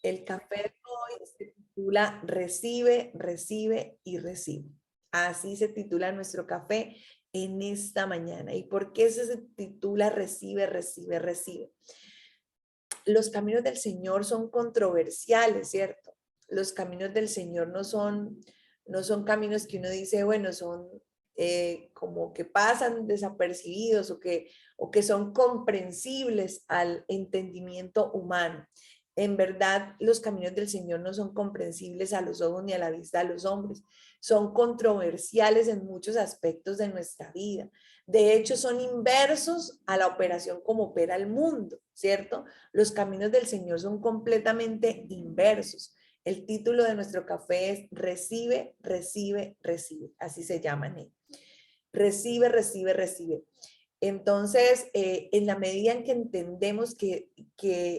El café de hoy se titula Recibe, recibe y recibe. Así se titula nuestro café en esta mañana. ¿Y por qué se titula Recibe, recibe, recibe? Los caminos del Señor son controversiales, ¿cierto? Los caminos del Señor no son caminos que uno dice, bueno, son como que pasan desapercibidos o que son comprensibles al entendimiento humano. En verdad, los caminos del Señor no son comprensibles a los ojos ni a la vista de los hombres. Son controversiales en muchos aspectos de nuestra vida. De hecho, son inversos a la operación como opera el mundo, ¿cierto? Los caminos del Señor son completamente inversos. El título de nuestro café es Recibe, recibe, recibe. Así se llama en él. Recibe, recibe, recibe. Entonces, en la medida en que entendemos que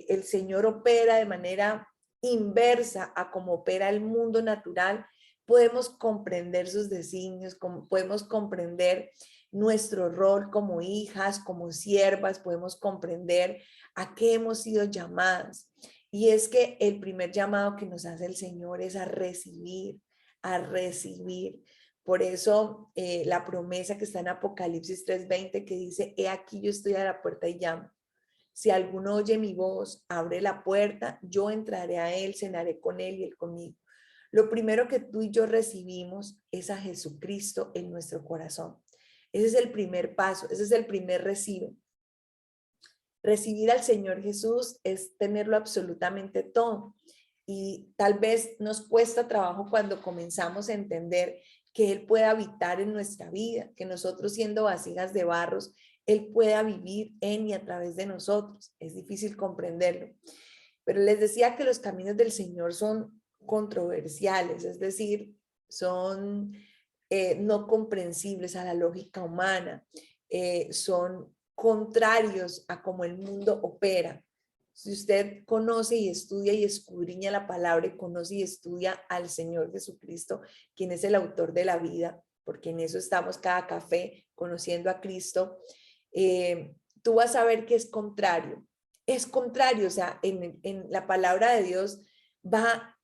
el Señor opera de manera inversa a como opera el mundo natural, podemos comprender sus designios, podemos comprender nuestro rol como hijas, como siervas, podemos comprender a qué hemos sido llamadas. Y es que el primer llamado que nos hace el Señor es a recibir, a recibir. Por eso la promesa que está en Apocalipsis 3:20 que dice, he aquí yo estoy a la puerta y llamo. Si alguno oye mi voz, abre la puerta, yo entraré a él, cenaré con él y él conmigo. Lo primero que tú y yo recibimos es a Jesucristo en nuestro corazón. Ese es el primer paso, ese es el primer recibe. Recibir al Señor Jesús es tenerlo absolutamente todo. Y tal vez nos cuesta trabajo cuando comenzamos a entender que Él puede habitar en nuestra vida, que nosotros siendo vasijas de barros, Él pueda vivir en y a través de nosotros. Es difícil comprenderlo. Pero les decía que los caminos del Señor son controversiales, es decir, son no comprensibles a la lógica humana, son contrarios a cómo el mundo opera. Si usted conoce y estudia y escudriña la palabra y conoce y estudia al Señor Jesucristo, quien es el autor de la vida, porque en eso estamos cada café, conociendo a Cristo, tú vas a ver que es contrario, o sea, en la palabra de Dios va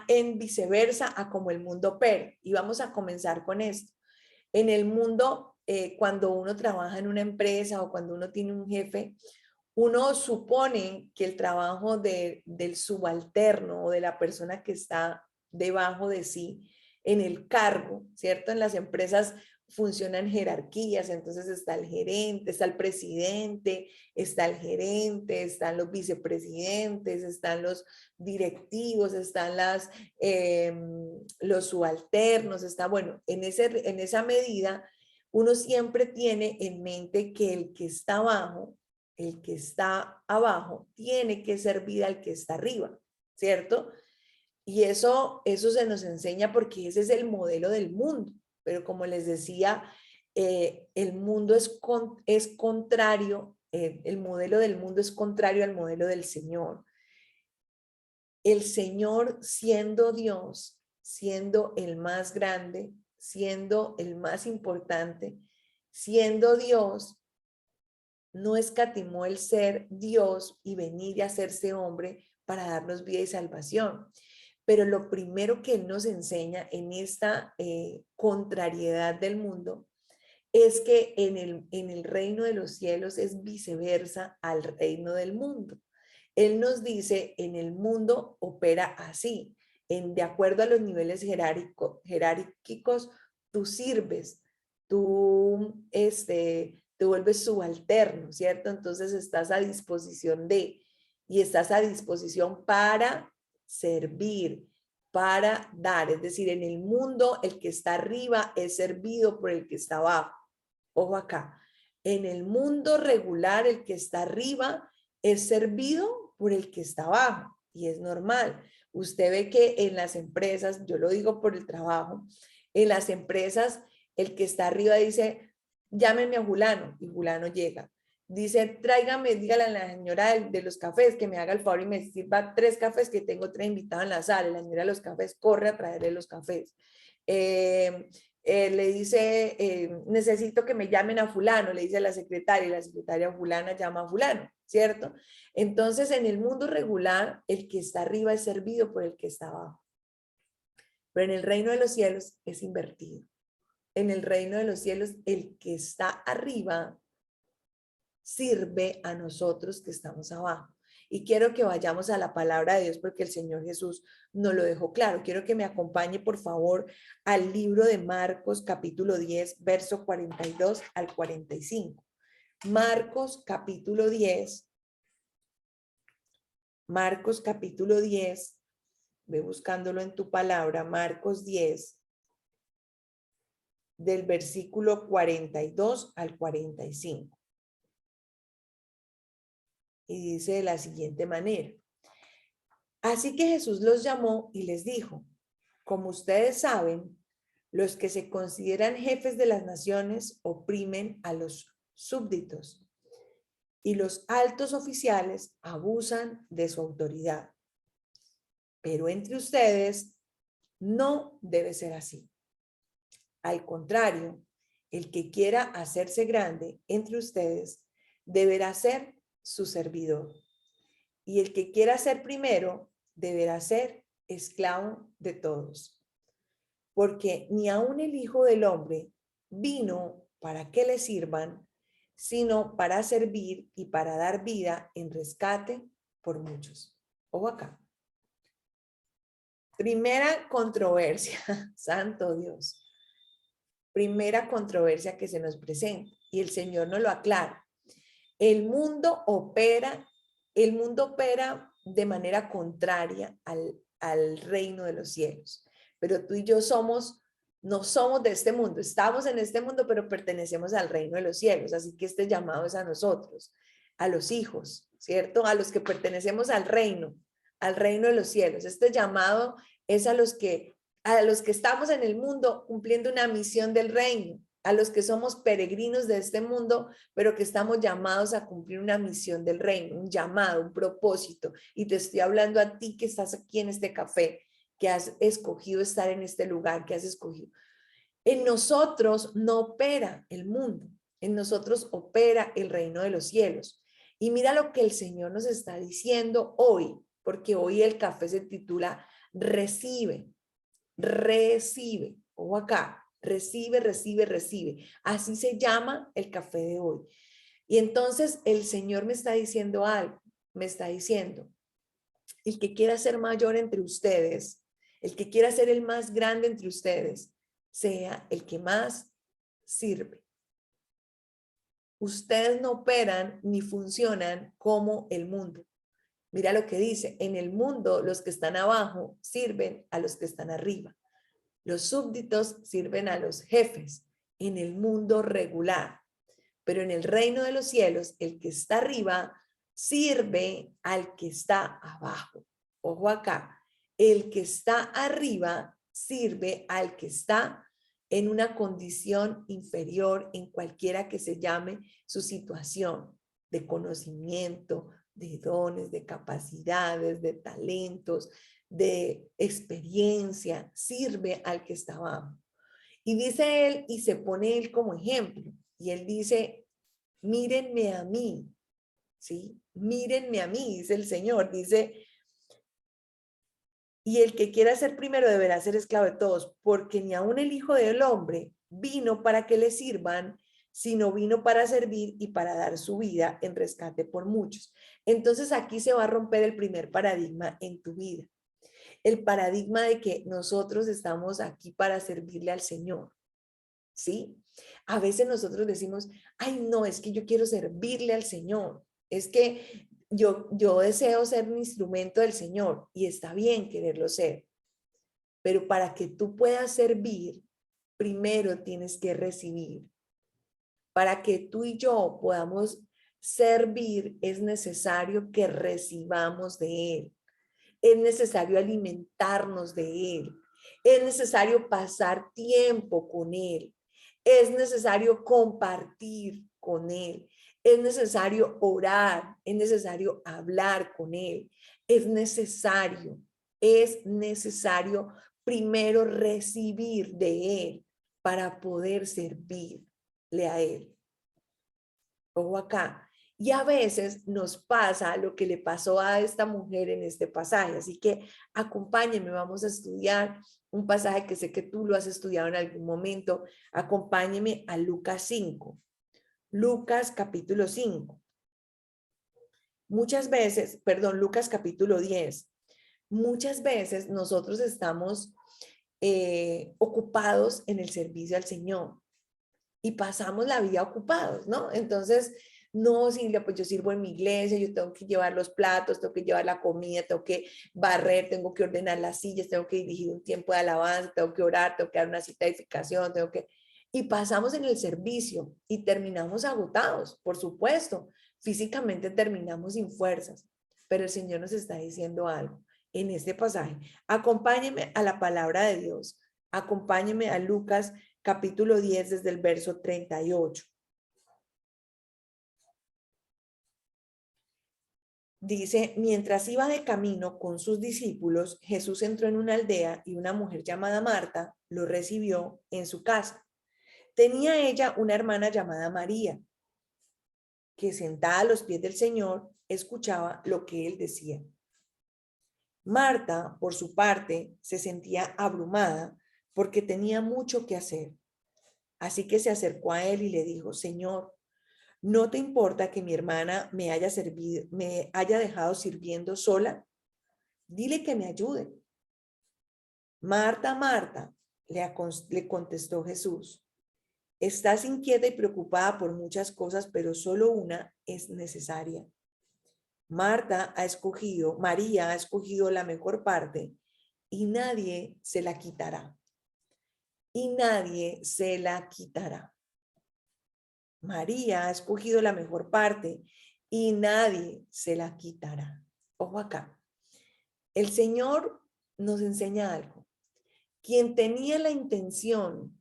en viceversa a como el mundo opera. Y vamos a comenzar con esto. En el mundo, cuando uno trabaja en una empresa o cuando uno tiene un jefe, uno supone que el trabajo del subalterno o de la persona que está debajo de sí en el cargo, ¿cierto? En las empresas funcionan jerarquías, entonces está el gerente, está el presidente, está el gerente, están los vicepresidentes, están los directivos, están los subalternos, está, bueno, en esa medida uno siempre tiene en mente que el que está abajo tiene que servir al que está arriba, ¿cierto? Y eso se nos enseña porque ese es el modelo del mundo. Pero como les decía, el mundo es contrario, el modelo del mundo es contrario al modelo del Señor. El Señor siendo Dios, siendo el más grande, siendo el más importante, siendo Dios, no escatimó el ser Dios y venir y hacerse hombre para darnos vida y salvación. Pero lo primero que Él nos enseña en esta contrariedad del mundo es que en el reino de los cielos es viceversa al reino del mundo. Él nos dice, en el mundo opera así, de acuerdo a los niveles jerárquicos, tú sirves, te vuelves subalterno, ¿cierto? Entonces estás a disposición y estás a disposición para servir, para dar. Es decir, en el mundo el que está arriba es servido por el que está abajo. Ojo acá, en el mundo regular el que está arriba es servido por el que está abajo y es normal. Usted ve que en las empresas, yo lo digo por el trabajo, en las empresas el que está arriba dice, llámenme a Julano y Julano llega. Dice, tráigame, dígale a la señora de los cafés que me haga el favor y me sirva 3 cafés que tengo 3 invitados en la sala. La señora de los cafés corre a traerle los cafés. le dice, necesito que me llamen a fulano, le dice a la secretaria, y la secretaria fulana llama a fulano, ¿cierto? Entonces, en el mundo regular, el que está arriba es servido por el que está abajo. Pero en el reino de los cielos es invertido. En el reino de los cielos, el que está arriba sirve a nosotros que estamos abajo. Y quiero que vayamos a la palabra de Dios porque el Señor Jesús nos lo dejó claro. Quiero que me acompañe, por favor, al libro de Marcos, capítulo 10, verso 42 al 45. Marcos, capítulo 10. Marcos, capítulo 10. Ve buscándolo en tu palabra. Marcos 10, del versículo 42 al 45. Y dice de la siguiente manera. Así que Jesús los llamó y les dijo, como ustedes saben, los que se consideran jefes de las naciones oprimen a los súbditos y los altos oficiales abusan de su autoridad. Pero entre ustedes no debe ser así. Al contrario, el que quiera hacerse grande entre ustedes deberá ser su servidor. Y el que quiera ser primero deberá ser esclavo de todos. Porque ni aun el Hijo del Hombre vino para que le sirvan, sino para servir y para dar vida en rescate por muchos. Ojo acá. Primera controversia, santo Dios. Primera controversia que se nos presenta y el Señor nos lo aclara. El mundo opera de manera contraria al reino de los cielos. Pero tú y yo no somos de este mundo, estamos en este mundo, pero pertenecemos al reino de los cielos. Así que este llamado es a nosotros, a los hijos, ¿cierto? A los que pertenecemos al reino de los cielos. Este llamado es a los que estamos en el mundo cumpliendo una misión del reino, a los que somos peregrinos de este mundo, pero que estamos llamados a cumplir una misión del reino, un llamado, un propósito. Y te estoy hablando a ti que estás aquí en este café, que has escogido estar en este lugar, que has escogido. En nosotros no opera el mundo, en nosotros opera el reino de los cielos. Y mira lo que el Señor nos está diciendo hoy, porque hoy el café se titula Recibe, recibe, o acá, recibe, recibe, recibe. Así se llama el café de hoy. Y entonces el Señor me está diciendo algo, me está diciendo, el que quiera ser mayor entre ustedes, el que quiera ser el más grande entre ustedes, sea el que más sirve. Ustedes no operan ni funcionan como el mundo. Mira lo que dice, en el mundo los que están abajo sirven a los que están arriba. Los súbditos sirven a los jefes en el mundo regular, pero en el reino de los cielos, el que está arriba sirve al que está abajo. Ojo acá, el que está arriba sirve al que está en una condición inferior en cualquiera que se llame su situación de conocimiento, de dones, de capacidades, de talentos, de experiencia, sirve al que está abajo. Y dice él, y se pone él como ejemplo, y él dice, mírenme a mí, ¿sí? Mírenme a mí, dice el Señor, dice, y el que quiera ser primero deberá ser esclavo de todos, porque ni aun el Hijo del Hombre vino para que le sirvan, sino vino para servir y para dar su vida en rescate por muchos. Entonces aquí se va a romper el primer paradigma en tu vida. El paradigma de que nosotros estamos aquí para servirle al Señor, ¿sí? A veces nosotros decimos, ay, no, es que yo quiero servirle al Señor, es que yo deseo ser un instrumento del Señor y está bien quererlo ser, pero para que tú puedas servir, primero tienes que recibir. Para que tú y yo podamos servir, es necesario que recibamos de Él. Es necesario alimentarnos de Él. Es necesario pasar tiempo con Él. Es necesario compartir con Él. Es necesario orar. Es necesario hablar con Él. Es necesario primero recibir de Él para poder servirle a Él. Ojo acá. Y a veces nos pasa lo que le pasó a esta mujer en este pasaje. Así que acompáñenme, vamos a estudiar un pasaje que sé que tú lo has estudiado en algún momento. Acompáñenme a Lucas 5. Lucas capítulo 5. Muchas veces, perdón, Lucas capítulo 10. Muchas veces nosotros estamos ocupados en el servicio al Señor y pasamos la vida ocupados, ¿no? Entonces, no, Silvia, pues yo sirvo en mi iglesia, yo tengo que llevar los platos, tengo que llevar la comida, tengo que barrer, tengo que ordenar las sillas, tengo que dirigir un tiempo de alabanza, tengo que orar, tengo que dar una cita de edificación, tengo que... Y pasamos en el servicio y terminamos agotados, por supuesto. Físicamente terminamos sin fuerzas, pero el Señor nos está diciendo algo en este pasaje. Acompáñeme a la palabra de Dios. Acompáñeme a Lucas capítulo 10 desde el verso 38. Dice, mientras iba de camino con sus discípulos, Jesús entró en una aldea y una mujer llamada Marta lo recibió en su casa. Tenía ella una hermana llamada María, que sentada a los pies del Señor, escuchaba lo que él decía. Marta, por su parte, se sentía abrumada porque tenía mucho que hacer. Así que se acercó a él y le dijo, Señor, ¿no te importa que mi hermana me haya dejado sirviendo sola? Dile que me ayude. Marta, Marta, le contestó Jesús, estás inquieta y preocupada por muchas cosas, pero solo una es necesaria. María ha escogido la mejor parte y nadie se la quitará. Y nadie se la quitará. María ha escogido la mejor parte y nadie se la quitará. Ojo acá. El Señor nos enseña algo. Quien tenía la intención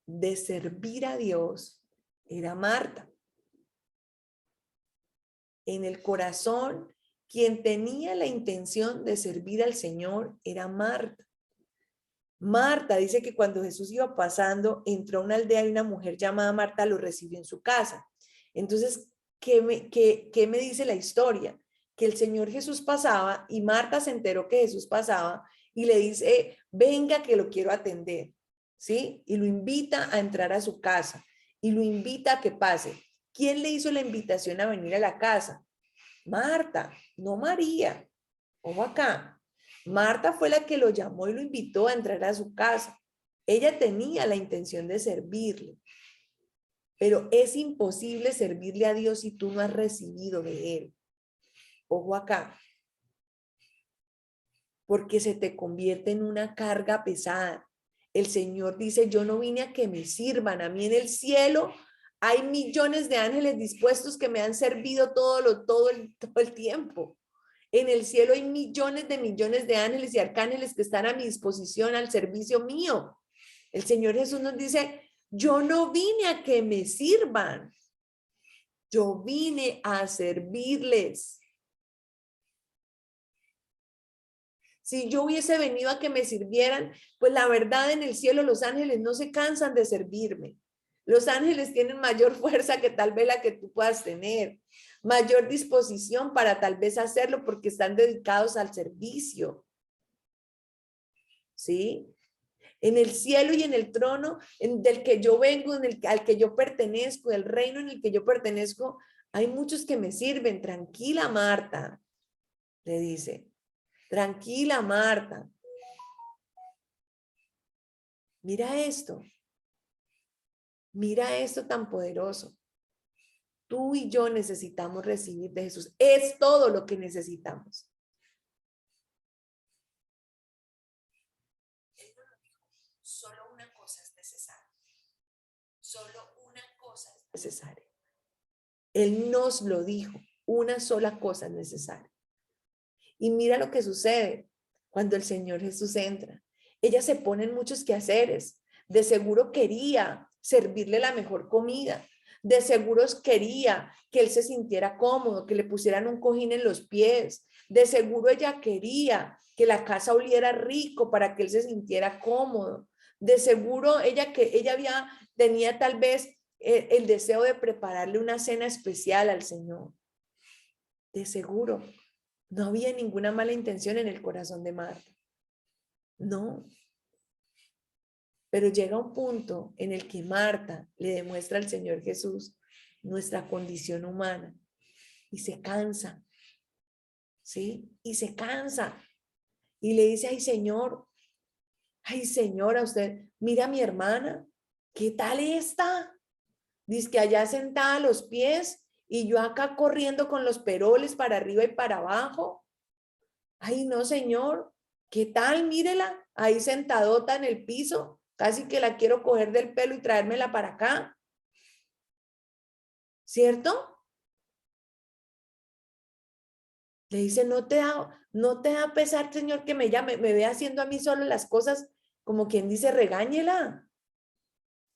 de servir a Dios era Marta. En el corazón, quien tenía la intención de servir al Señor era Marta. Marta dice que cuando Jesús iba pasando, entró a una aldea y una mujer llamada Marta lo recibió en su casa. Entonces, ¿qué me dice la historia? Que el Señor Jesús pasaba y Marta se enteró que Jesús pasaba y le dice, venga que lo quiero atender, ¿sí? Y lo invita a entrar a su casa y lo invita a que pase. ¿Quién le hizo la invitación a venir a la casa? Marta, no María. Ojo acá. Marta fue la que lo llamó y lo invitó a entrar a su casa. Ella tenía la intención de servirle, pero es imposible servirle a Dios si tú no has recibido de Él. Ojo acá, porque se te convierte en una carga pesada. El Señor dice, yo no vine a que me sirvan, a mí en el cielo hay millones de ángeles dispuestos que me han servido todo el tiempo. En el cielo hay millones de ángeles y arcángeles que están a mi disposición al servicio mío. El Señor Jesús nos dice, yo no vine a que me sirvan, yo vine a servirles. Si yo hubiese venido a que me sirvieran, pues la verdad en el cielo los ángeles no se cansan de servirme. Los ángeles tienen mayor fuerza que tal vez la que tú puedas tener, mayor disposición para tal vez hacerlo porque están dedicados al servicio. ¿Sí? En el cielo y en el trono del que yo vengo, al que yo pertenezco, el reino en el que yo pertenezco, hay muchos que me sirven. Tranquila, Marta, le dice. Tranquila, Marta. Mira esto. Mira esto tan poderoso. Tú y yo necesitamos recibir de Jesús. Es todo lo que necesitamos. Solo una cosa es necesaria. Solo una cosa es necesaria. Él nos lo dijo. Una sola cosa es necesaria. Y mira lo que sucede cuando el Señor Jesús entra. Ella se pone en muchos quehaceres. De seguro quería servirle la mejor comida. De seguro quería que él se sintiera cómodo, que le pusieran un cojín en los pies. De seguro ella quería que la casa oliera rico para que él se sintiera cómodo. De seguro ella tenía tal vez el deseo de prepararle una cena especial al Señor. De seguro. No había ninguna mala intención en el corazón de Marta. No. Pero llega un punto en el que Marta le demuestra al Señor Jesús nuestra condición humana y se cansa. ¿Sí? Y se cansa. Y le dice, ay Señora, usted, mira a mi hermana, ¿qué tal está? Dice que allá sentada a los pies y yo acá corriendo con los peroles para arriba y para abajo. Ay, no, Señor, ¿qué tal? Mírela, ahí sentadota en el piso, casi que la quiero coger del pelo y traérmela para acá. ¿Cierto? Le dice, no te da pesar, Señor, que me ve haciendo a mí solo las cosas, como quien dice, regáñela.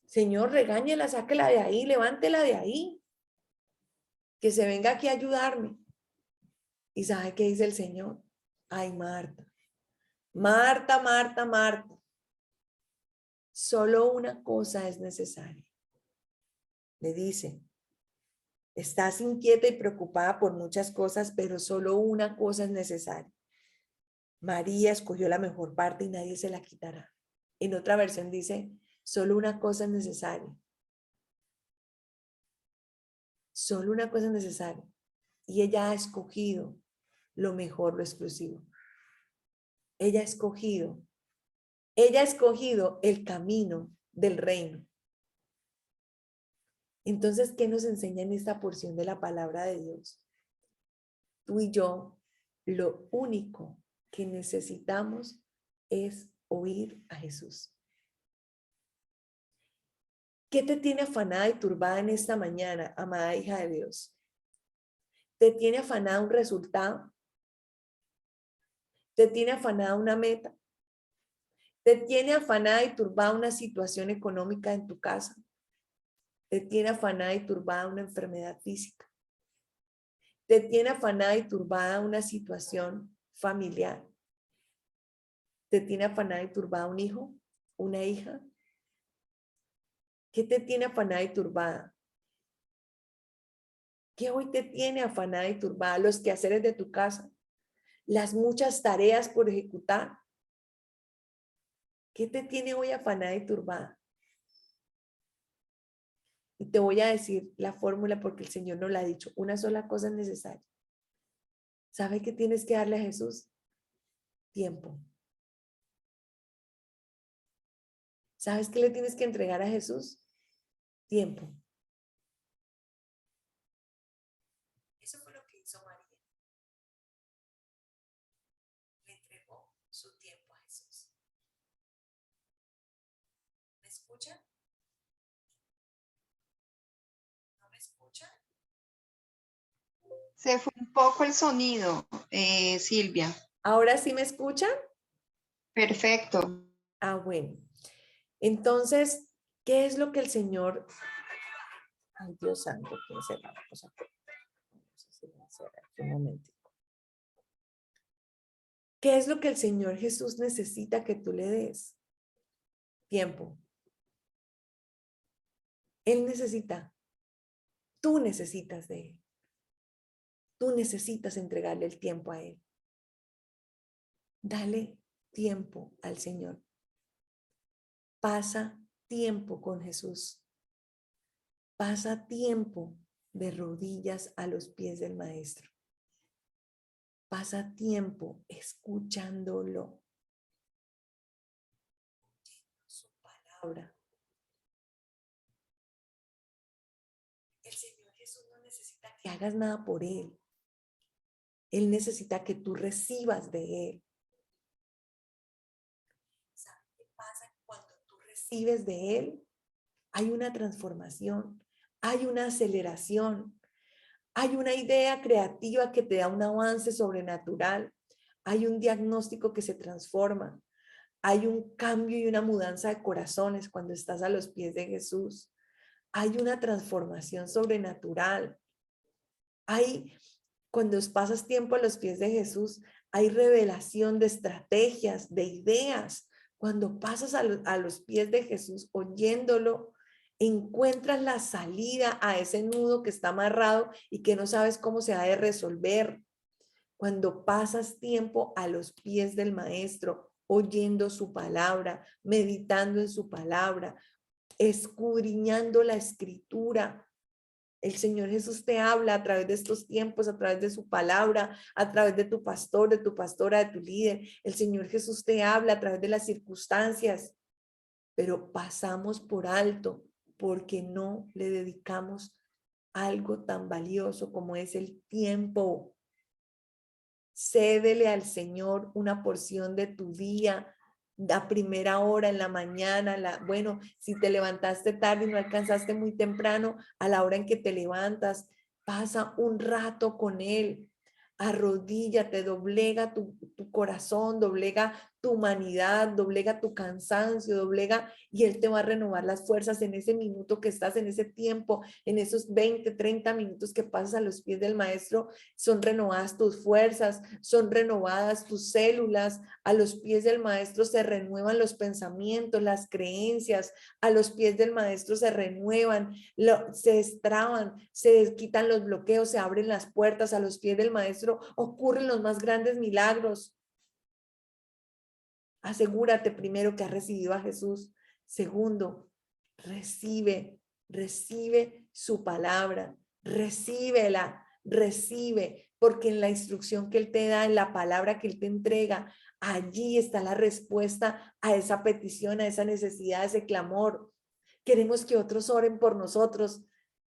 Señor, regáñela, sáquela de ahí, levántela de ahí, que se venga aquí a ayudarme. ¿Y sabe qué dice el Señor? Ay, Marta, Marta, Marta, Marta, solo una cosa es necesaria. Le dice, estás inquieta y preocupada por muchas cosas, pero solo una cosa es necesaria. María escogió la mejor parte y nadie se la quitará. En otra versión dice, solo una cosa es necesaria. Solo una cosa es necesaria. Y ella ha escogido lo mejor, lo exclusivo. Ella ha escogido el camino del reino. Entonces, ¿qué nos enseña en esta porción de la palabra de Dios? Tú y yo, lo único que necesitamos es oír a Jesús. ¿Qué te tiene afanada y turbada en esta mañana, amada hija de Dios? ¿Te tiene afanada un resultado? ¿Te tiene afanada una meta? ¿Te tiene afanada y turbada una situación económica en tu casa? ¿Te tiene afanada y turbada una enfermedad física? ¿Te tiene afanada y turbada una situación familiar? ¿Te tiene afanada y turbada un hijo? ¿Una hija? ¿Qué te tiene afanada y turbada? ¿Qué hoy te tiene afanada y turbada? Los quehaceres de tu casa, las muchas tareas por ejecutar. ¿Qué te tiene hoy afanada y turbada? Y te voy a decir la fórmula porque el Señor nos la ha dicho. Una sola cosa es necesaria. ¿Sabe qué tienes que darle a Jesús? Tiempo. ¿Sabes qué le tienes que entregar a Jesús? Tiempo. Eso fue lo que hizo María. Le entregó su tiempo a Jesús. ¿Me escuchan? ¿No me escuchan? Se fue un poco el sonido, Silvia. ¿Ahora sí me escuchan? Perfecto. Ah, bueno. Entonces, ¿qué es lo que el Señor... Ay, Dios santo, ¿quién será? Vamos a ver. Un momento. ¿Qué es lo que el Señor Jesús necesita que tú le des? Tiempo. Él necesita. Tú necesitas de Él. Tú necesitas entregarle el tiempo a Él. Dale tiempo al Señor. Pasa tiempo con Jesús. Pasa tiempo de rodillas a los pies del Maestro. Pasa tiempo escuchándolo. Su palabra. El Señor Jesús no necesita que hagas nada por Él. Él necesita que tú recibas de Él. ¿Sabes qué pasa? Cuando tú recibes de Él, hay una transformación, hay una aceleración, hay una idea creativa que te da un avance sobrenatural, hay un diagnóstico que se transforma, hay un cambio y una mudanza de corazones cuando estás a los pies de Jesús. Hay una transformación sobrenatural. Cuando pasas tiempo a los pies de Jesús, hay revelación de estrategias, de ideas, Cuando pasas a los pies de Jesús oyéndolo, encuentras la salida a ese nudo que está amarrado y que no sabes cómo se ha de resolver. Cuando pasas tiempo a los pies del Maestro, oyendo su palabra, meditando en su palabra, escudriñando la escritura. El Señor Jesús te habla a través de estos tiempos, a través de su palabra, a través de tu pastor, de tu pastora, de tu líder. El Señor Jesús te habla a través de las circunstancias, pero pasamos por alto porque no le dedicamos algo tan valioso como es el tiempo. Cédele al Señor una porción de tu día, a primera hora en la mañana, bueno, si te levantaste tarde y no alcanzaste muy temprano, a la hora en que te levantas, pasa un rato con Él, arrodíllate, doblega tu corazón, doblega tu humanidad, doblega tu cansancio, doblega y Él te va a renovar las fuerzas en ese minuto que estás, en ese tiempo, en esos 20, 30 minutos que pasas a los pies del Maestro, son renovadas tus fuerzas, son renovadas tus células, a los pies del Maestro se renuevan los pensamientos, las creencias, a los pies del Maestro se renuevan, se destraban, se quitan los bloqueos, se abren las puertas, a los pies del Maestro ocurren los más grandes milagros. Asegúrate primero que has recibido a Jesús. Segundo, recibe su palabra, recíbela, recibe, porque en la instrucción que Él te da, en la palabra que Él te entrega, allí está la respuesta a esa petición, a esa necesidad, a ese clamor. Queremos que otros oren por nosotros.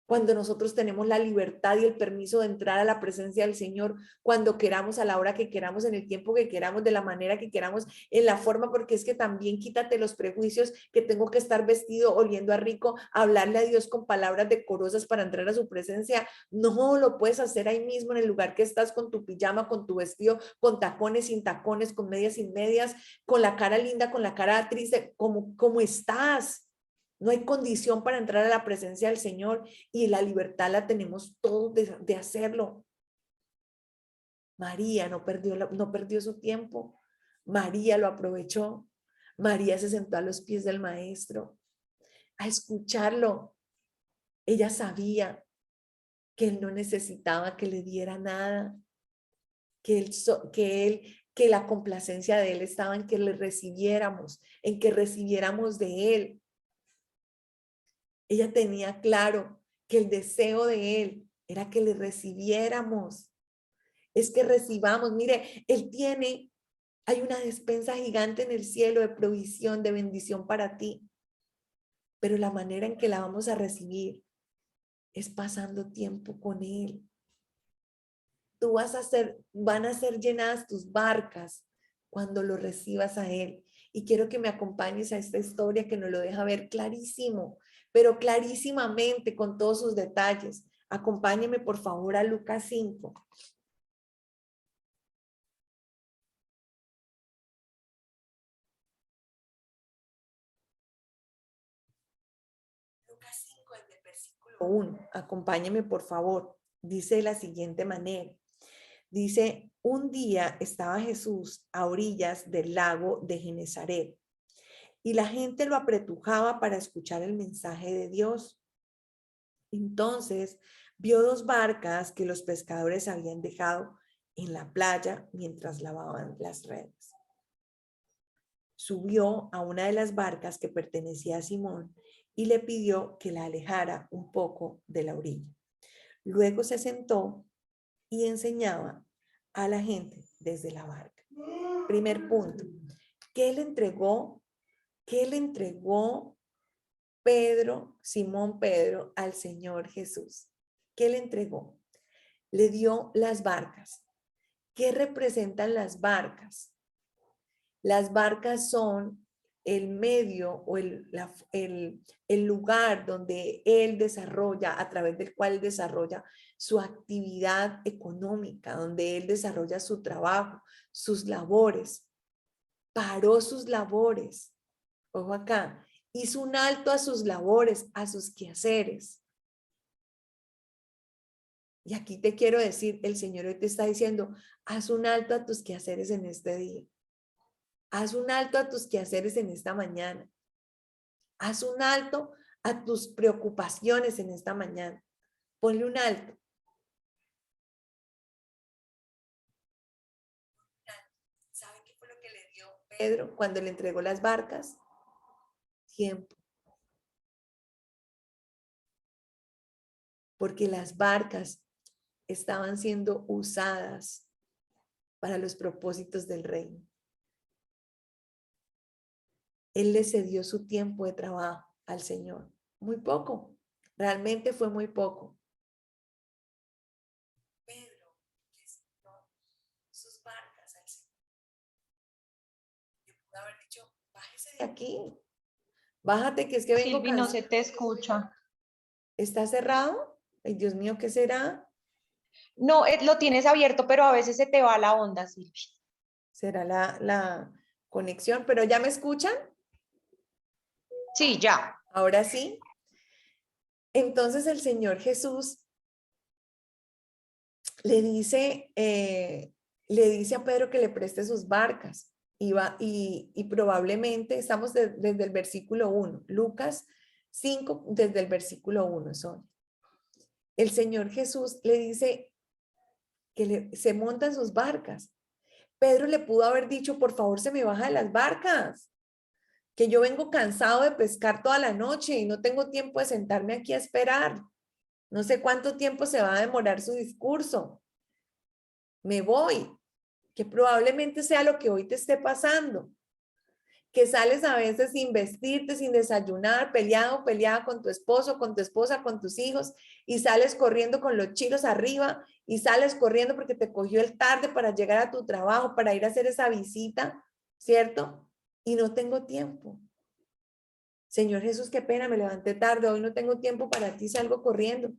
Cuando nosotros tenemos la libertad y el permiso de entrar a la presencia del Señor, cuando queramos, a la hora que queramos, en el tiempo que queramos, de la manera que queramos, en la forma, porque es que también quítate los prejuicios que tengo que estar vestido, oliendo a rico, hablarle a Dios con palabras decorosas para entrar a su presencia. No, lo puedes hacer ahí mismo en el lugar que estás, con tu pijama, con tu vestido, con tacones, sin tacones, con medias, sin medias, con la cara linda, con la cara triste, como estás. No hay condición para entrar a la presencia del Señor y la libertad la tenemos todos de hacerlo. María no perdió su tiempo. María lo aprovechó. María se sentó a los pies del Maestro a escucharlo. Ella sabía que él no necesitaba que le diera nada, que la complacencia de él estaba en que le recibiéramos, en que recibiéramos de él. Ella tenía claro que el deseo de él era que le recibiéramos. Es que recibamos, mire, hay una despensa gigante en el cielo de provisión, de bendición para ti. Pero la manera en que la vamos a recibir es pasando tiempo con él. Van a ser llenadas tus barcas cuando lo recibas a él. Y quiero que me acompañes a esta historia que nos lo deja ver clarísimo, pero clarísimamente con todos sus detalles. Acompáñeme por favor a Lucas 5. Lucas 5, en el versículo 1. Acompáñeme por favor. Dice de la siguiente manera. Dice, un día estaba Jesús a orillas del lago de Genesaret y la gente lo apretujaba para escuchar el mensaje de Dios. Entonces vio dos barcas que los pescadores habían dejado en la playa mientras lavaban las redes. Subió a una de las barcas que pertenecía a Simón y le pidió que la alejara un poco de la orilla. Luego se sentó y enseñaba a la gente desde la barca. Primer punto, ¿qué le entregó Simón Pedro, al Señor Jesús? ¿Qué le entregó? Le dio las barcas. ¿Qué representan las barcas? Las barcas son el medio o el lugar donde él desarrolla, a través del cual desarrolla su actividad económica, donde él desarrolla su trabajo, sus labores. Paró sus labores. Ojo acá, hizo un alto a sus labores, a sus quehaceres. Y aquí te quiero decir, el Señor hoy te está diciendo, haz un alto a tus quehaceres en este día. Haz un alto a tus quehaceres en esta mañana. Haz un alto a tus preocupaciones en esta mañana. Ponle un alto. ¿Sabe qué fue lo que le dio Pedro cuando le entregó las barcas? Tiempo. Porque las barcas estaban siendo usadas para los propósitos del reino. Él le cedió su tiempo de trabajo al Señor. Muy poco. Realmente fue muy poco. Pedro le cedió sus barcas al Señor. Yo pude haber dicho, bájese de aquí. Bájate, que es que vengo Silvi, no cansado. se te escucha. ¿Está cerrado? Ay, Dios mío, ¿qué será? No, lo tienes abierto, pero a veces se te va la onda, Silvi. ¿Será la conexión? ¿Pero ya me escuchan? Sí, ya. Ahora sí. Entonces el Señor Jesús le dice a Pedro que le preste sus barcas. Y probablemente estamos desde el versículo 1, Lucas 5, desde el versículo 1 son. El Señor Jesús le dice que se montan sus barcas. Pedro le pudo haber dicho, por favor, se me baja de las barcas, que yo vengo cansado de pescar toda la noche y no tengo tiempo de sentarme aquí a esperar. No sé cuánto tiempo se va a demorar su discurso. Me voy, que probablemente sea lo que hoy te esté pasando, que sales a veces sin vestirte, sin desayunar, peleada con tu esposo, con tu esposa, con tus hijos, y sales corriendo con los chilos arriba, y sales corriendo porque te cogió el tarde para llegar a tu trabajo, para ir a hacer esa visita, ¿cierto? Y no tengo tiempo. Señor Jesús, qué pena, me levanté tarde, hoy no tengo tiempo para ti, salgo corriendo.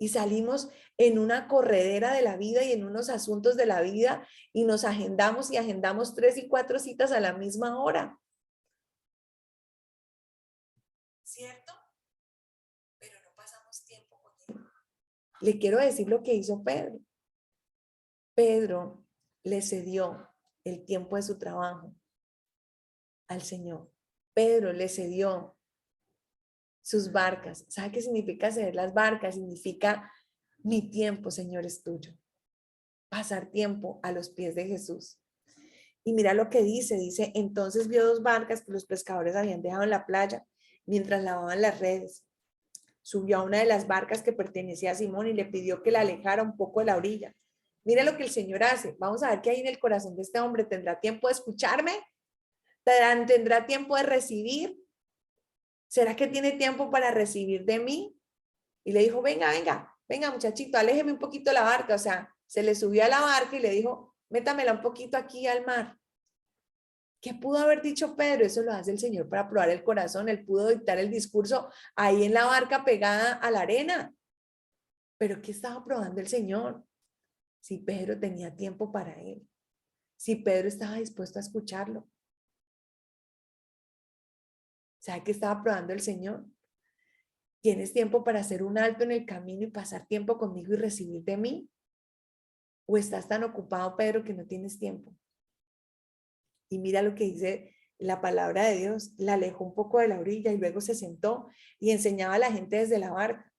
Y salimos en una corredera de la vida y en unos asuntos de la vida y nos agendamos y agendamos 3 y 4 citas a la misma hora. ¿Cierto? Pero no pasamos tiempo con él. Le quiero decir lo que hizo Pedro. Pedro le cedió el tiempo de su trabajo al Señor. Pedro le cedió sus barcas. ¿Sabe qué significa ceder las barcas? Significa mi tiempo, Señor, es tuyo. Pasar tiempo a los pies de Jesús. Y mira lo que dice, entonces vio 2 barcas que los pescadores habían dejado en la playa mientras lavaban las redes. Subió a una de las barcas que pertenecía a Simón y le pidió que la alejara un poco de la orilla. Mira lo que el Señor hace. Vamos a ver qué hay en el corazón de este hombre. ¿Tendrá tiempo de escucharme? ¿Tendrá tiempo de recibir? ¿Será que tiene tiempo para recibir de mí? Y le dijo, venga muchachito, aléjeme un poquito la barca. O sea, se le subió a la barca y le dijo, métamela un poquito aquí al mar. ¿Qué pudo haber dicho Pedro? Eso lo hace el Señor para probar el corazón. Él pudo dictar el discurso ahí en la barca pegada a la arena. Pero ¿qué estaba probando el Señor? Si Pedro tenía tiempo para él. Si Pedro estaba dispuesto a escucharlo. ¿Sabe qué estaba probando el Señor? ¿Tienes tiempo para hacer un alto en el camino y pasar tiempo conmigo y recibir de mí? ¿O estás tan ocupado, Pedro, que no tienes tiempo? Y mira lo que dice la palabra de Dios. La alejó un poco de la orilla y luego se sentó y enseñaba a la gente desde la barca.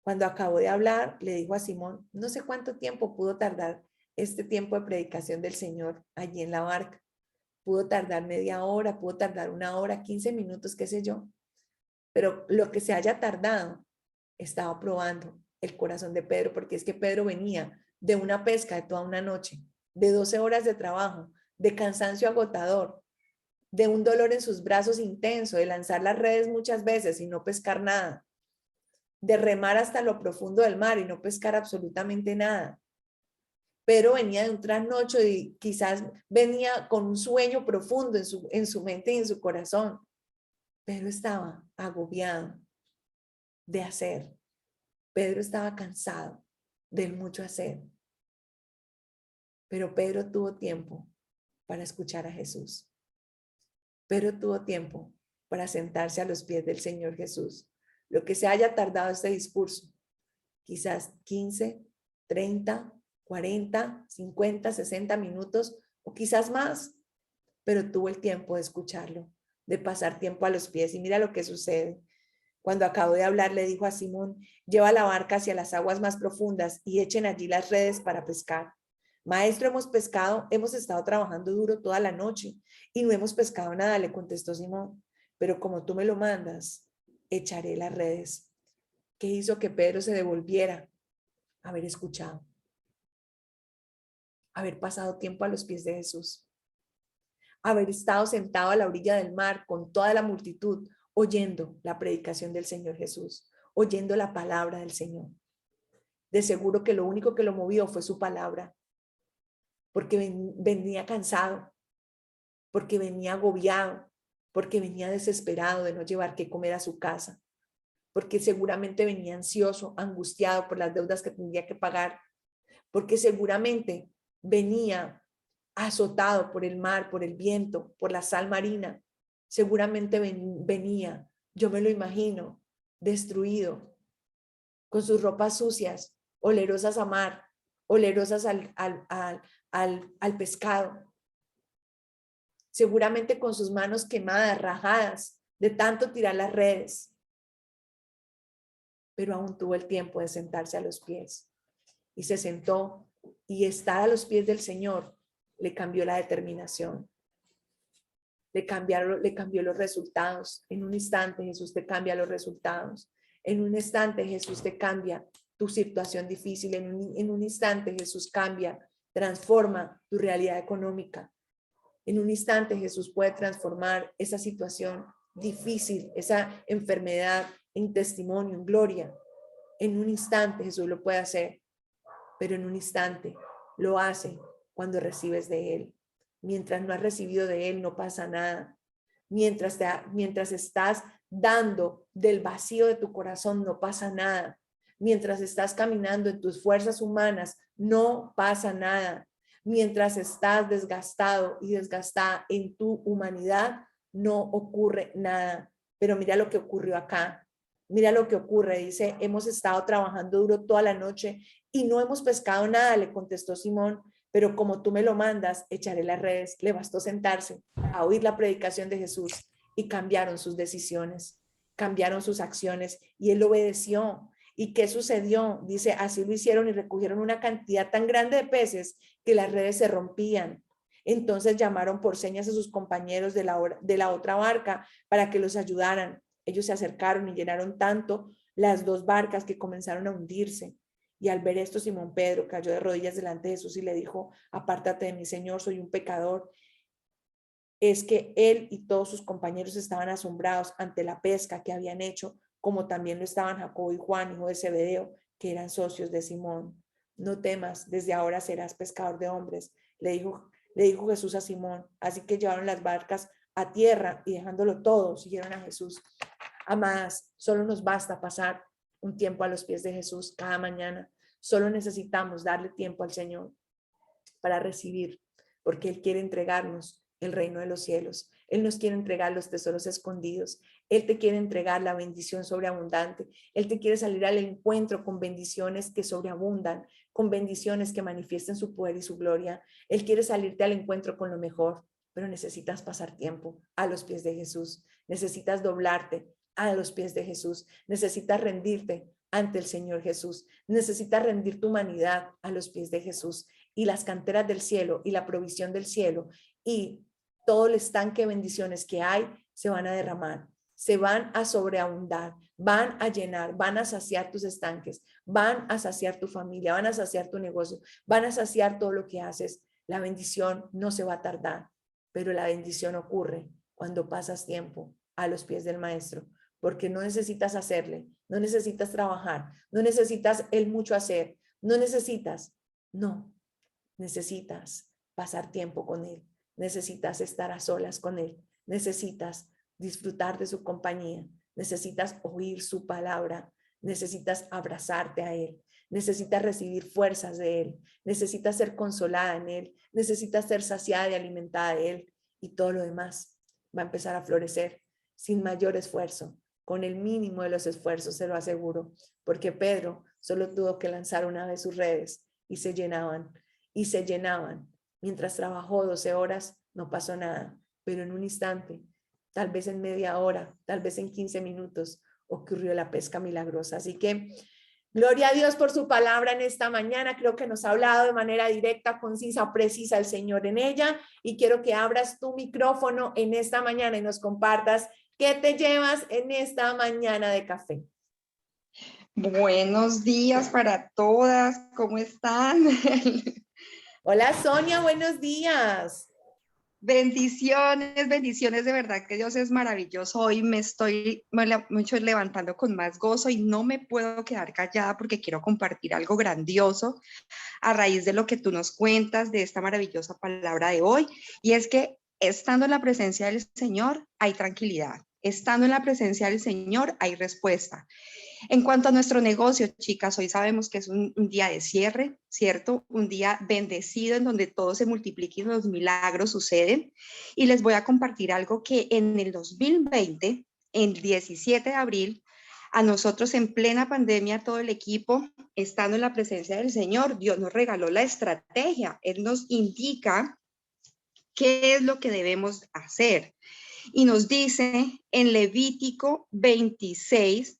Cuando acabó de hablar, le dijo a Simón, no sé cuánto tiempo pudo tardar este tiempo de predicación del Señor allí en la barca. Pudo tardar media hora, pudo tardar 1 hora, 15 minutos, qué sé yo. Pero lo que se haya tardado, estaba probando el corazón de Pedro, porque es que Pedro venía de una pesca de toda una noche, de 12 horas de trabajo, de cansancio agotador, de un dolor en sus brazos intenso, de lanzar las redes muchas veces y no pescar nada, de remar hasta lo profundo del mar y no pescar absolutamente nada. Pero venía de un trasnocho y quizás venía con un sueño profundo en su mente y en su corazón. Pedro estaba agobiado de hacer. Pedro estaba cansado del mucho hacer. Pero Pedro tuvo tiempo para escuchar a Jesús. Pedro tuvo tiempo para sentarse a los pies del Señor Jesús. Lo que se haya tardado este discurso, quizás 15, 30, 40, 50, 60 minutos, o quizás más, pero tuvo el tiempo de escucharlo, de pasar tiempo a los pies. Y mira lo que sucede. Cuando acabó de hablar, le dijo a Simón: lleva la barca hacia las aguas más profundas y echen allí las redes para pescar. Maestro, hemos estado trabajando duro toda la noche y no hemos pescado nada, le contestó Simón. Pero como tú me lo mandas, echaré las redes. ¿Qué hizo que Pedro se devolviera? Haber escuchado, haber pasado tiempo a los pies de Jesús, haber estado sentado a la orilla del mar con toda la multitud, oyendo la predicación del Señor Jesús, oyendo la palabra del Señor. De seguro que lo único que lo movió fue su palabra, porque venía cansado, porque venía agobiado, porque venía desesperado de no llevar qué comer a su casa, porque seguramente venía ansioso, angustiado por las deudas que tendría que pagar, porque seguramente venía azotado por el mar, por el viento, por la sal marina. Seguramente venía, yo me lo imagino, destruido, con sus ropas sucias, olerosas a mar, olerosas al pescado. Seguramente con sus manos quemadas, rajadas, de tanto tirar las redes. Pero aún tuvo el tiempo de sentarse a los pies. Y se sentó, y estar a los pies del Señor le cambió la determinación. Le cambió los resultados. En un instante Jesús te cambia los resultados. En un instante Jesús te cambia tu situación difícil. En un instante Jesús cambia, transforma tu realidad económica. En un instante Jesús puede transformar esa situación difícil, esa enfermedad en testimonio, en gloria. En un instante Jesús lo puede hacer, pero en un instante lo hace cuando recibes de Él. Mientras no has recibido de Él, no pasa nada. Mientras estás dando del vacío de tu corazón, no pasa nada. Mientras estás caminando en tus fuerzas humanas, no pasa nada. Mientras estás desgastado y desgastada en tu humanidad, no ocurre nada. Pero mira lo que ocurrió acá. Mira lo que ocurre. Dice: hemos estado trabajando duro toda la noche y no hemos pescado nada, le contestó Simón. Pero como tú me lo mandas, echaré las redes. Le bastó sentarse a oír la predicación de Jesús y cambiaron sus decisiones, cambiaron sus acciones y él obedeció. ¿Y qué sucedió? Dice: así lo hicieron y recogieron una cantidad tan grande de peces que las redes se rompían. Entonces llamaron por señas a sus compañeros de la otra barca para que los ayudaran. Ellos se acercaron y llenaron tanto las dos barcas que comenzaron a hundirse. Y al ver esto, Simón Pedro cayó de rodillas delante de Jesús y le dijo: apártate de mí, Señor, soy un pecador. Es que él y todos sus compañeros estaban asombrados ante la pesca que habían hecho, como también lo estaban Jacobo y Juan, hijo de Zebedeo, que eran socios de Simón. No temas, desde ahora serás pescador de hombres, le dijo Jesús a Simón. Así que llevaron las barcas a tierra y dejándolo todo, siguieron a Jesús. Amadas, solo nos basta pasar un tiempo a los pies de Jesús cada mañana. Solo necesitamos darle tiempo al Señor para recibir, porque Él quiere entregarnos el reino de los cielos. Él nos quiere entregar los tesoros escondidos. Él te quiere entregar la bendición sobreabundante. Él te quiere salir al encuentro con bendiciones que sobreabundan, con bendiciones que manifiesten su poder y su gloria. Él quiere salirte al encuentro con lo mejor, pero necesitas pasar tiempo a los pies de Jesús. Necesitas doblarte a los pies de Jesús. Necesitas rendirte ante el Señor Jesús. Necesitas rendir tu humanidad a los pies de Jesús, y las canteras del cielo y la provisión del cielo y todo el estanque de bendiciones que hay se van a derramar, se van a sobreabundar, van a llenar, van a saciar tus estanques, van a saciar tu familia, van a saciar tu negocio, van a saciar todo lo que haces. La bendición no se va a tardar, pero la bendición ocurre cuando pasas tiempo a los pies del Maestro, porque no necesitas hacerle, no necesitas trabajar, no necesitas el mucho hacer, no necesitas, no, necesitas pasar tiempo con Él, necesitas estar a solas con Él, necesitas disfrutar de su compañía, necesitas oír su palabra, necesitas abrazarte a Él, necesitas recibir fuerzas de Él, necesitas ser consolada en Él, necesitas ser saciada y alimentada de Él, y todo lo demás va a empezar a florecer sin mayor esfuerzo, con el mínimo de los esfuerzos, se lo aseguro, porque Pedro solo tuvo que lanzar una vez sus redes y se llenaban Mientras trabajó 12 horas, no pasó nada, pero en un instante, tal vez en media hora, tal vez en 15 minutos, ocurrió la pesca milagrosa. Así que gloria a Dios por su palabra en esta mañana. Creo que nos ha hablado de manera directa, concisa, precisa el Señor en ella. Y quiero que abras tu micrófono en esta mañana y nos compartas qué te llevas en esta mañana de café. Buenos días para todas, ¿cómo están? Hola Sonia, buenos días. Bendiciones, bendiciones, de verdad que Dios es maravilloso. Hoy me estoy mucho levantando con más gozo y no me puedo quedar callada porque quiero compartir algo grandioso a raíz de lo que tú nos cuentas de esta maravillosa palabra de hoy. Y es que estando en la presencia del Señor hay tranquilidad. Estando en la presencia del Señor hay respuesta. En cuanto a nuestro negocio, chicas, hoy sabemos que es un día de cierre, ¿cierto? Un día bendecido en donde todo se multiplica y los milagros suceden. Y les voy a compartir algo que en el 2020, el 17 de abril, a nosotros en plena pandemia, todo el equipo, estando en la presencia del Señor, Dios nos regaló la estrategia. Él nos indica qué es lo que debemos hacer. Y nos dice en Levítico 26,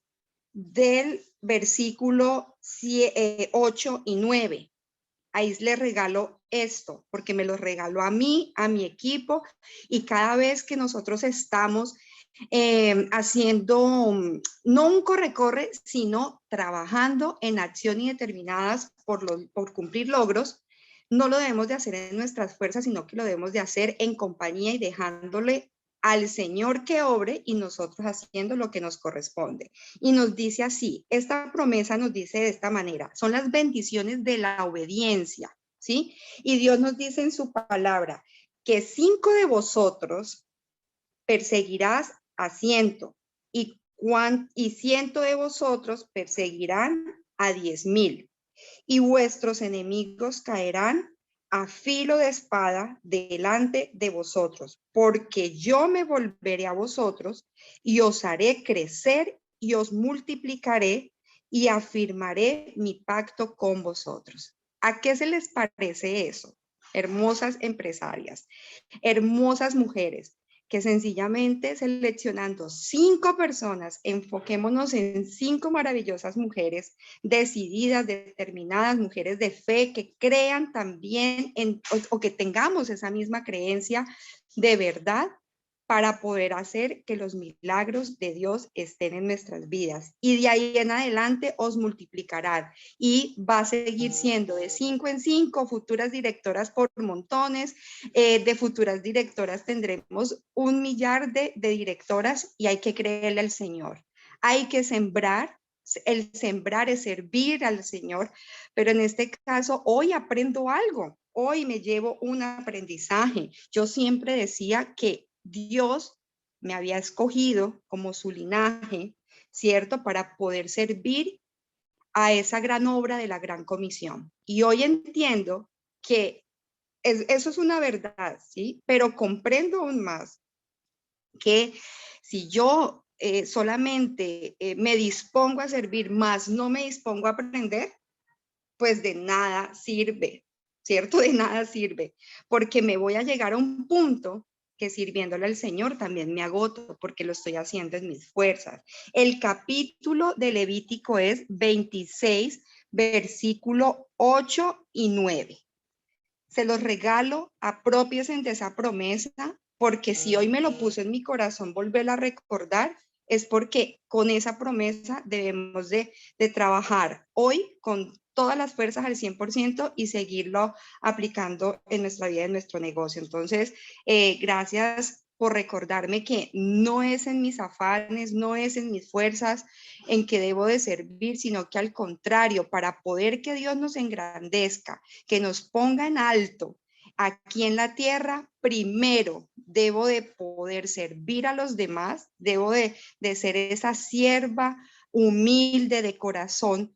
del versículo 8 y 9. Ahí le regalo esto, porque me lo regaló a mí, a mi equipo, y cada vez que nosotros estamos haciendo, no un corre-corre, sino trabajando en acción y determinadas por cumplir logros, no lo debemos de hacer en nuestras fuerzas, sino que lo debemos de hacer en compañía y dejándole al Señor que obre y nosotros haciendo lo que nos corresponde. Y nos dice así, esta promesa nos dice de esta manera, son las bendiciones de la obediencia, ¿sí? Y Dios nos dice en su palabra que 5 de vosotros perseguirás a 100 y 100 de vosotros perseguirán a 10,000 y vuestros enemigos caerán a filo de espada delante de vosotros, porque yo me volveré a vosotros y os haré crecer y os multiplicaré y afirmaré mi pacto con vosotros. ¿A qué se les parece eso? Hermosas empresarias, hermosas mujeres, que sencillamente seleccionando 5 personas, enfoquémonos en 5 maravillosas mujeres decididas, determinadas, mujeres de fe, que crean también o que tengamos esa misma creencia de verdad para poder hacer que los milagros de Dios estén en nuestras vidas. Y de ahí en adelante os multiplicarán y va a seguir siendo de 5 en 5, futuras directoras por montones, de futuras directoras tendremos 1,000,000 de directoras y hay que creerle al Señor. Hay que sembrar. El sembrar es servir al Señor, pero en este caso hoy aprendo algo, hoy me llevo un aprendizaje. Yo siempre decía que Dios me había escogido como su linaje, ¿cierto? Para poder servir a esa gran obra de la gran comisión. Y hoy entiendo que eso es una verdad, ¿sí? Pero comprendo aún más que si yo solamente me dispongo a servir, más no me dispongo a aprender, pues de nada sirve, ¿cierto? De nada sirve, porque me voy a llegar a un punto que sirviéndole al Señor también me agoto, porque lo estoy haciendo en mis fuerzas. El capítulo de Levítico es 26, versículo 8 y 9. Se los regalo, apropiense de esa promesa, porque si hoy me lo puso en mi corazón volverla a recordar, es porque con esa promesa debemos de trabajar hoy con todas las fuerzas al 100% y seguirlo aplicando en nuestra vida, en nuestro negocio. Entonces, gracias por recordarme que no es en mis afanes, no es en mis fuerzas en que debo de servir, sino que al contrario, para poder que Dios nos engrandezca, que nos ponga en alto aquí en la tierra, primero debo de poder servir a los demás, debo de ser esa sierva humilde de corazón,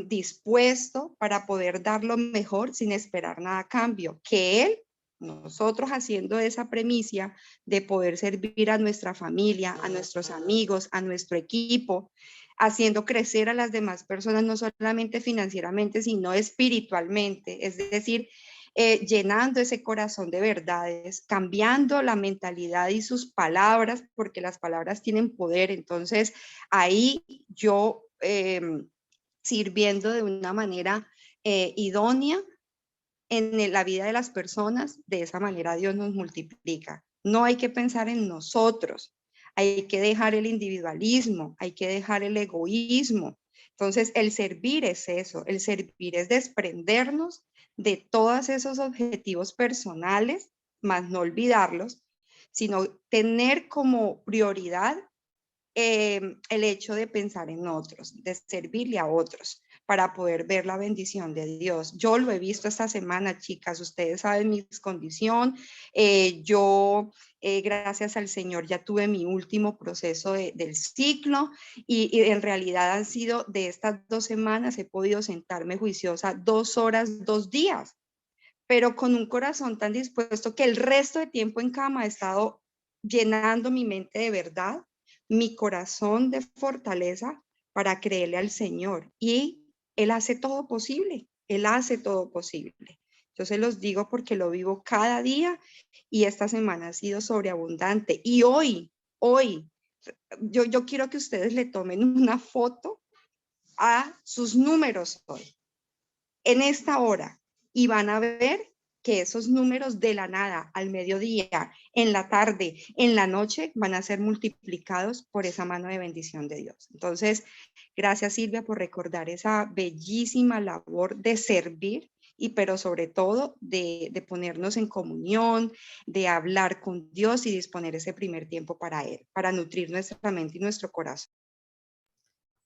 dispuesto para poder dar lo mejor sin esperar nada a cambio, que Él, nosotros haciendo esa premisa de poder servir a nuestra familia, a nuestros amigos, a nuestro equipo, haciendo crecer a las demás personas, no solamente financieramente, sino espiritualmente. Es decir, llenando ese corazón de verdades, cambiando la mentalidad y sus palabras, porque las palabras tienen poder. Entonces, ahí yo sirviendo de una manera idónea en la vida de las personas, de esa manera Dios nos multiplica. No hay que pensar en nosotros, hay que dejar el individualismo, hay que dejar el egoísmo. Entonces, el servir es eso, el servir es desprendernos de todos esos objetivos personales, más no olvidarlos, sino tener como prioridad el hecho de pensar en otros, de servirle a otros para poder ver la bendición de Dios. Yo lo he visto esta semana, chicas, ustedes saben mi condición. Gracias al Señor, ya tuve mi último proceso del ciclo y en realidad han sido de estas 2 semanas, he podido sentarme juiciosa 2 horas, 2 días, pero con un corazón tan dispuesto que el resto de tiempo en cama he estado llenando mi mente de verdad, mi corazón de fortaleza para creerle al Señor. Y Él hace todo posible, Él hace todo posible. Yo se los digo porque lo vivo cada día y esta semana ha sido sobreabundante. Y hoy, yo quiero que ustedes le tomen una foto a sus números hoy, en esta hora, y van a ver que esos números de la nada, al mediodía, en la tarde, en la noche, van a ser multiplicados por esa mano de bendición de Dios. Entonces, gracias Silvia por recordar esa bellísima labor de servir y pero sobre todo de ponernos en comunión, de hablar con Dios y disponer ese primer tiempo para Él, para nutrir nuestra mente y nuestro corazón.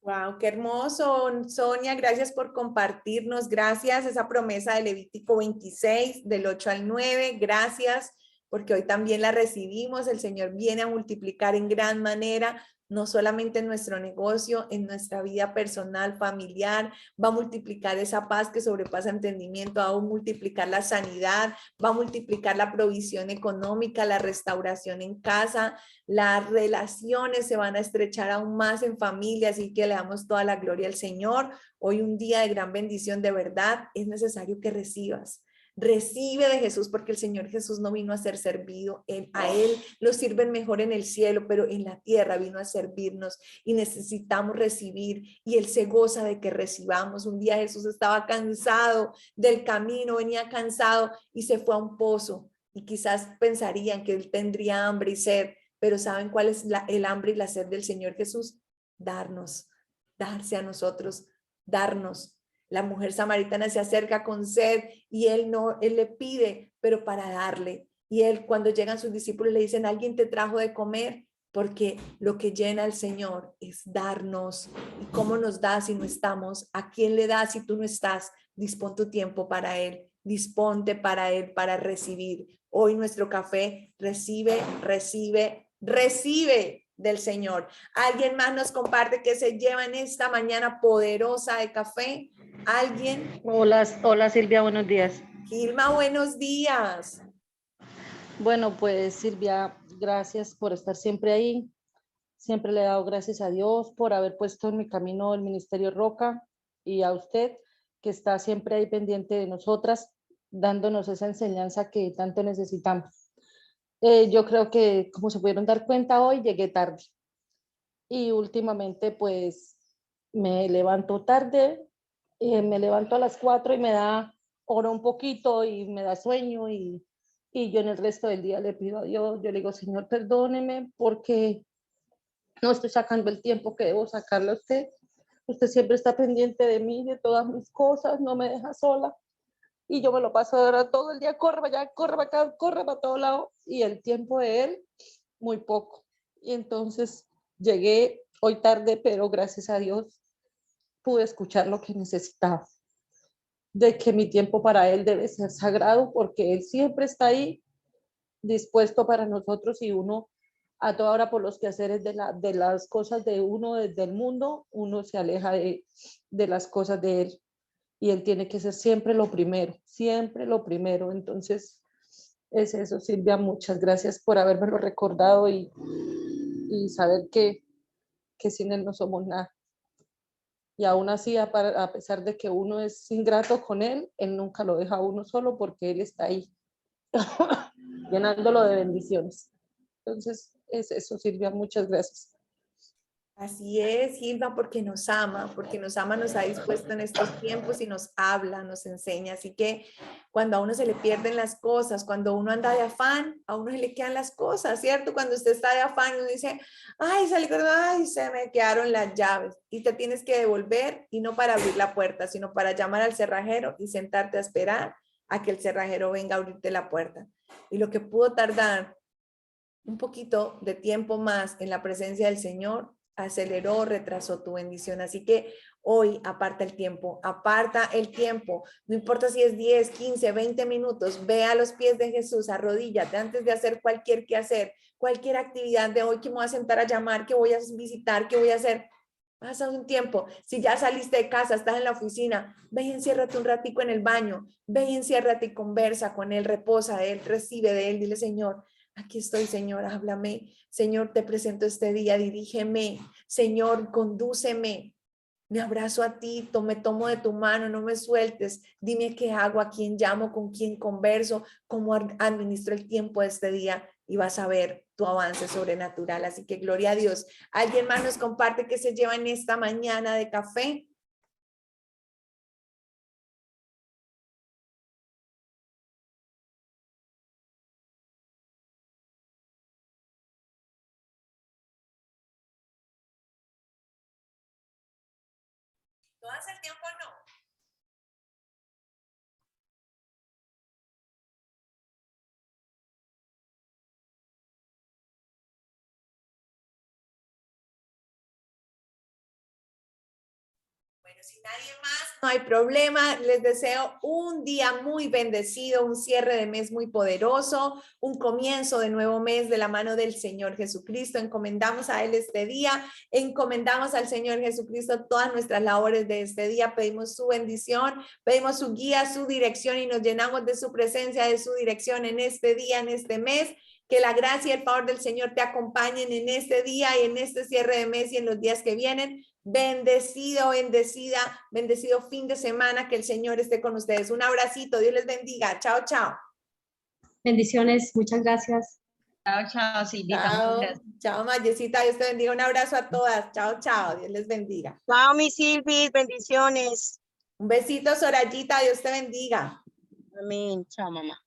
Wow, qué hermoso, Sonia, gracias por compartirnos, gracias, esa promesa de Levítico 26, del 8 al 9, gracias, porque hoy también la recibimos, el Señor viene a multiplicar en gran manera, no solamente en nuestro negocio, en nuestra vida personal, familiar, va a multiplicar esa paz que sobrepasa entendimiento, va a multiplicar la sanidad, va a multiplicar la provisión económica, la restauración en casa, las relaciones se van a estrechar aún más en familia, así que le damos toda la gloria al Señor. Hoy un día de gran bendición, de verdad, es necesario que recibas. Recibe de Jesús porque el Señor Jesús no vino a ser servido, a Él lo sirven mejor en el cielo, pero en la tierra vino a servirnos y necesitamos recibir y Él se goza de que recibamos. Un día Jesús estaba cansado del camino, venía cansado y se fue a un pozo y quizás pensarían que Él tendría hambre y sed, pero ¿saben cuál es el hambre y la sed del Señor Jesús? Darnos, darse a nosotros, darnos. La mujer samaritana se acerca con sed y él le pide, pero para darle. Y él, cuando llegan sus discípulos, le dicen, ¿alguien te trajo de comer? Porque lo que llena al Señor es darnos. ¿Y cómo nos da si no estamos? ¿A quién le das si tú no estás? Dispón tu tiempo para Él. Disponte para Él, para recibir. Hoy nuestro café recibe, recibe, recibe del Señor. ¿Alguien más nos comparte que se lleva en esta mañana poderosa de café? ¿Alguien? Hola, hola Silvia, buenos días. Gilma, buenos días. Bueno, pues Silvia, gracias por estar siempre ahí. Siempre le he dado gracias a Dios por haber puesto en mi camino el Ministerio Roca y a usted que está siempre ahí pendiente de nosotras, dándonos esa enseñanza que tanto necesitamos. Yo creo que, como se pudieron dar cuenta, hoy llegué tarde y últimamente pues me levanto tarde, me levanto a las 4 y me da oro un poquito y me da sueño y yo en el resto del día le pido a Dios, yo le digo, Señor, perdóneme porque no estoy sacando el tiempo que debo sacarle a usted. Usted siempre está pendiente de mí, de todas mis cosas, no me deja sola. Y yo me lo paso ahora todo el día, corre para allá, corre para acá, corre para todo lado. Y el tiempo de él, muy poco. Y entonces llegué hoy tarde, pero gracias a Dios pude escuchar lo que necesitaba. De que mi tiempo para él debe ser sagrado porque él siempre está ahí dispuesto para nosotros y uno a toda hora por los quehaceres de las cosas de uno desde el mundo, uno se aleja de las cosas de él y él tiene que ser siempre lo primero, siempre lo primero. Entonces, es eso, Silvia, muchas gracias por habérmelo recordado y saber que sin él no somos nada. Y aún así, a pesar de que uno es ingrato con Él, Él nunca lo deja a uno solo porque Él está ahí, llenándolo de bendiciones. Entonces, es eso, Silvia, muchas gracias. Así es, Gilda, porque nos ama, nos ha dispuesto en estos tiempos y nos habla, nos enseña. Así que cuando a uno se le pierden las cosas, cuando uno anda de afán, a uno se le quedan las cosas, ¿cierto? Cuando usted está de afán, uno dice, ay, ay, se me quedaron las llaves. Y te tienes que devolver, y no para abrir la puerta, sino para llamar al cerrajero y sentarte a esperar a que el cerrajero venga a abrirte la puerta. Y lo que pudo tardar un poquito de tiempo más en la presencia del Señor, aceleró, retrasó tu bendición. Así que hoy aparta el tiempo, no importa si es 10, 15, 20 minutos, ve a los pies de Jesús, arrodíllate antes de hacer cualquier quehacer, cualquier actividad de hoy que me voy a sentar a llamar, que voy a visitar, que voy a hacer. Pasa un tiempo, si ya saliste de casa, estás en la oficina, ve y enciérrate un ratico en el baño, ve y enciérrate y conversa con Él, reposa de Él, recibe de Él, dile, Señor, aquí estoy, Señor, háblame. Señor, te presento este día, dirígeme. Señor, condúceme. Me abrazo a ti, me tomo de tu mano, no me sueltes. Dime qué hago, a quién llamo, con quién converso, cómo administro el tiempo de este día y vas a ver tu avance sobrenatural. Así que gloria a Dios. ¿Alguien más nos comparte qué se lleva en esta mañana de café? ¿No hace el tiempo no? Bueno, si nadie más, no hay problema. Les deseo un día muy bendecido, un cierre de mes muy poderoso, un comienzo de nuevo mes de la mano del Señor Jesucristo. Encomendamos a Él este día, encomendamos al Señor Jesucristo todas nuestras labores de este día. Pedimos su bendición, pedimos su guía, su dirección y nos llenamos de su presencia, de su dirección en este día, en este mes. Que la gracia y el favor del Señor te acompañen en este día y en este cierre de mes y en los días que vienen. Bendecido, bendecida, bendecido fin de semana, que el Señor esté con ustedes. Un abracito, Dios les bendiga. Chao, chao. Bendiciones, muchas gracias. Chao, chao, Silvita. Chao, chao, Mayesita, Dios te bendiga. Un abrazo a todas. Chao, chao, Dios les bendiga. Chao, mi Silvi, bendiciones. Un besito, Sorayita, Dios te bendiga. Amén. Chao, mamá.